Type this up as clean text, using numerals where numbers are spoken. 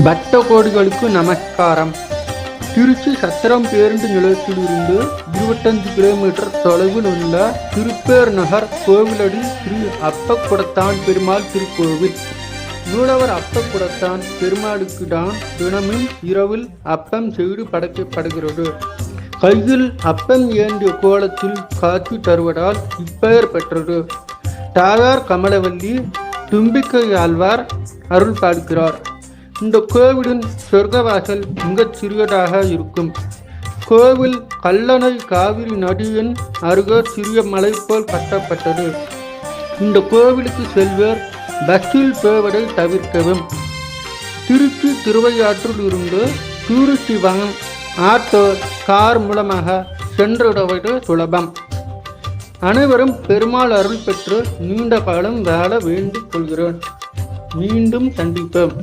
பக்த கோடிகளுக்கு நமஸ்காரம். திருச்சி சத்திரம் பேருந்து நிலையத்திலிருந்து 25 கிலோமீட்டர் தொலைவில் உள்ள திருப்பேர் நகர் கோவிலடி ஸ்ரீ அப்பக்குடத்தான் பெருமாள் திருக்கோவில். மூலவர் அப்பக்குடத்தான் பெருமாளுக்கு தான் தினமும் இரவில் அப்பம் செய்து படைக்கப்படுகிறது. கையில் அப்பம் ஏந்திய கோலத்தில் காட்சி தருவதால் இப்பெயர் பெற்றது. தாயார் கமலவல்லி தும்பிக்கை ஆழ்வார் அருள் பாடுகிறார். இந்த கோவிலின் சொர்க்கவாசல் மிகச் சிறியதாக இருக்கும். கோவில் கல்லணை காவிரி நதியின் அருகே சிறிய மலை போல் கட்டப்பட்டது. இந்த கோவிலுக்கு செல்வர் பஸ்ஸில் போவதை தவிர்க்கவும். திருச்சி திருவையாற்றில் இருந்து டூரிஸ்ட் வான், ஆட்டோ, கார் மூலமாக சென்றிடுவது சுலபம். அனைவரும் பெருமாள் அருள் பெற்று நீண்ட காலம் வாழ வேண்டிக் கொள்கிறேன். மீண்டும் சந்திப்போம்.